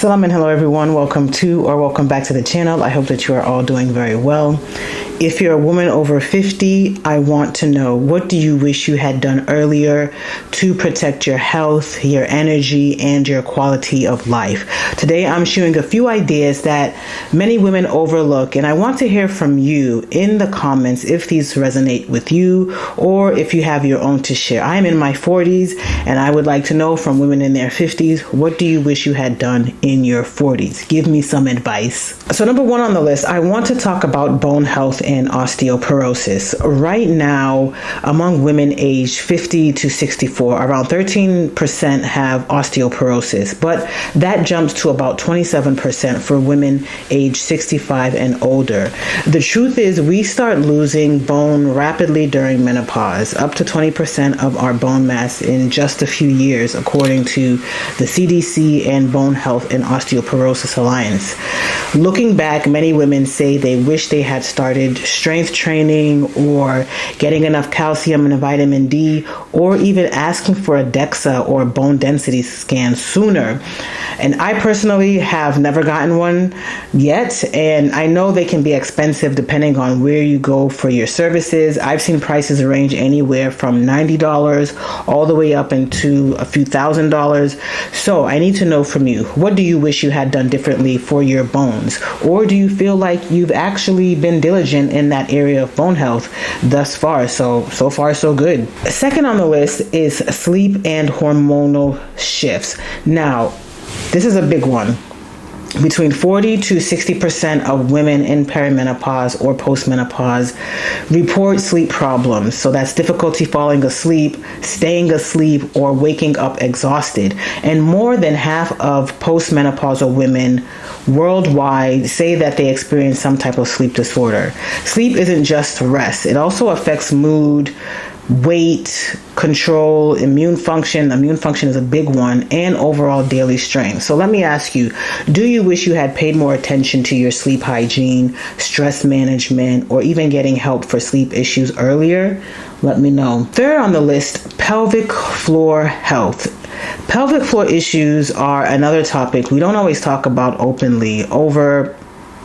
Assalamu and hello everyone. Welcome back to the channel. I hope that you are all doing very well. If you're a woman over 50, I want to know, what do you wish you had done earlier to protect your health, your energy, and your quality of life? Today, I'm sharing a few ideas that many women overlook, and I want to hear from you in the comments if these resonate with you or if you have your own to share. I'm in my 40s, and I would like to know from women in their 50s, what do you wish you had done in your 40s? Give me some advice. So number one on the list, I want to talk about bone health and osteoporosis. Right now, among women aged 50 to 64, around 13% have osteoporosis, but that jumps to about 27% for women aged 65 and older. The truth is, we start losing bone rapidly during menopause, up to 20% of our bone mass in just a few years, according to the CDC and Bone Health and Osteoporosis Alliance. Looking back, many women say they wish they had started strength training or getting enough calcium and vitamin D, or even asking for a DEXA or bone density scan sooner. And I personally have never gotten one yet, and I know they can be expensive depending on where you go for your services. I've seen prices range anywhere from $90 all the way up into a few $1,000s. So I need to know from you, what do you wish you had done differently for your bones? Or do you feel like you've actually been diligent in that area of bone health thus far? So far so good. Second on the list is sleep and hormonal shifts. Now, this is a big one. Between 40 to 60% of women in perimenopause or postmenopause report sleep problems. So that's difficulty falling asleep, staying asleep, or waking up exhausted. And more than half of postmenopausal women worldwide say that they experience some type of sleep disorder. Sleep isn't just rest. It also affects mood, weight, control, immune function. Immune function is a big one, and overall daily strength. So let me ask you, do you wish you had paid more attention to your sleep hygiene, stress management, or even getting help for sleep issues earlier? Let me know. Third on the list, pelvic floor health. Pelvic floor issues are another topic we don't always talk about openly. Over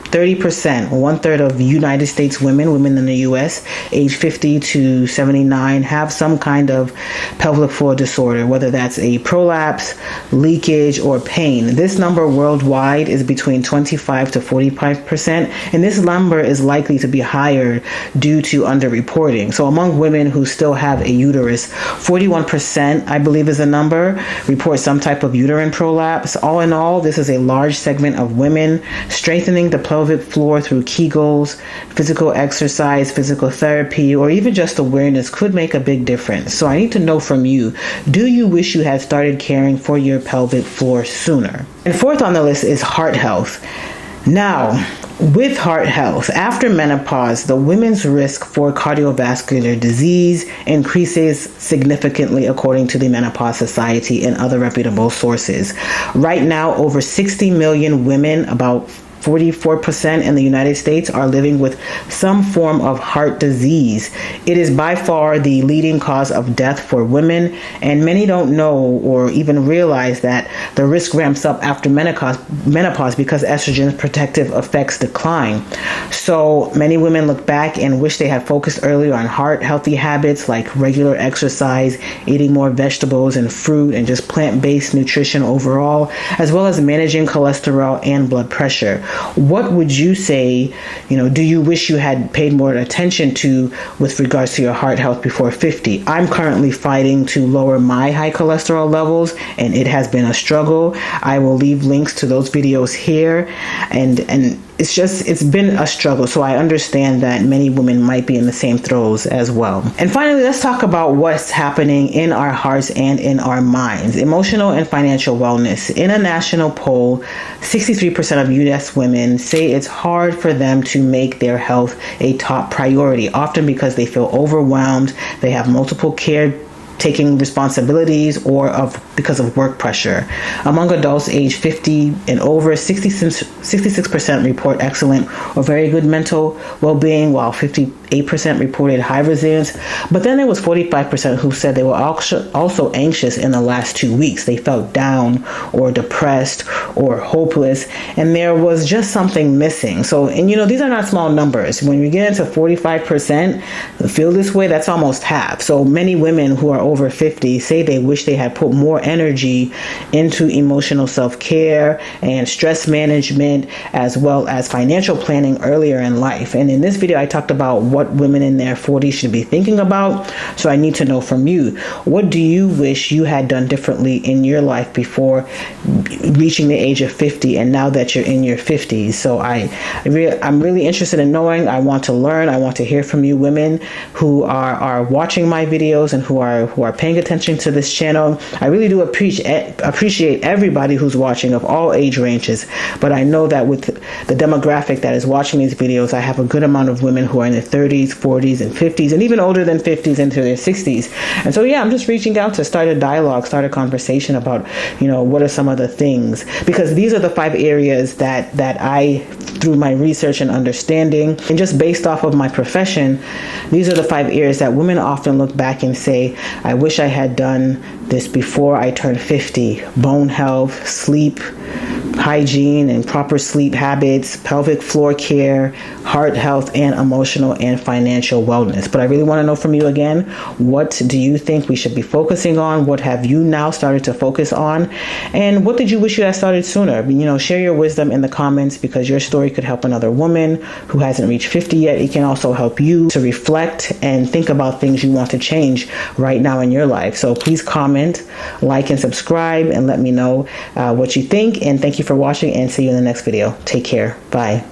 30%, one-third of United States women in the U.S., age 50 to 79, have some kind of pelvic floor disorder, whether that's a prolapse, leakage, or pain. This number worldwide is between 25 to 45%, and this number is likely to be higher due to underreporting. So among women who still have a uterus, 41%, I believe is the number, report some type of uterine prolapse. All in all, this is a large segment of women. Strengthening the pelvic floor through Kegels, physical exercise, physical therapy, or even just awareness could make a big difference. So I need to know from you, do you wish you had started caring for your pelvic floor sooner? And fourth on the list is heart health. Now, with heart health, after menopause, the women's risk for cardiovascular disease increases significantly, according to the Menopause Society and other reputable sources. Right now, over 60 million women, about 44% in the United States, are living with some form of heart disease. It is by far the leading cause of death for women, and many don't know or even realize that the risk ramps up after menopause because estrogen's protective effects decline. So many women look back and wish they had focused earlier on heart healthy habits like regular exercise, eating more vegetables and fruit, and just plant-based nutrition overall, as well as managing cholesterol and blood pressure. What would you say, do you wish you had paid more attention to with regards to your heart health before 50? I'm currently fighting to lower my high cholesterol levels, and it has been a struggle. I will leave links to those videos here, and it's been a struggle. So I understand that many women might be in the same throes as well. And finally, let's talk about what's happening in our hearts and in our minds. Emotional and financial wellness. In a national poll, 63% of U.S. women say it's hard for them to make their health a top priority, often because they feel overwhelmed, they have multiple care taking responsibilities, or of because of work pressure. Among adults aged 50 and over, 66% report excellent or very good mental well-being, while 58% reported high resilience. But then there was 45% who said they were also anxious in the last 2 weeks. They felt down or depressed or hopeless, and there was just something missing. So, and these are not small numbers. When we get into 45% feel this way, that's almost half. So many women who are over 50 say they wish they had put more energy into emotional self-care and stress management, as well as financial planning earlier in life. And in this video, I talked about what women in their 40s should be thinking about. So I need to know from you, what do you wish you had done differently in your life before reaching the age of 50 and now that you're in your 50s? So I'm really interested in knowing. I want to learn. I want to hear from you women who are watching my videos and who are paying attention to this channel. I really do appreciate everybody who's watching of all age ranges, but I know that with the demographic that is watching these videos, I have a good amount of women who are in their 30s, 40s, and 50s, and even older than 50s into their 60s. And so, I'm just reaching out to start a dialogue, start a conversation about, what are some of the things, because these are the 5 areas that I, through my research and understanding, and just based off of my profession, these are the 5 areas that women often look back and say, I wish I had done this before I turned 50. Bone health, sleep, hygiene and proper sleep habits, pelvic floor care, heart health, and emotional and financial wellness. But I really want to know from you again, what do you think we should be focusing on? What have you now started to focus on? And what did you wish you had started sooner? Share your wisdom in the comments, because your story could help another woman who hasn't reached 50 yet. It can also help you to reflect and think about things you want to change right now in your life. So please comment, like, and subscribe, and let me know what you think. And thank you for watching, and see you in the next video. Take care. Bye.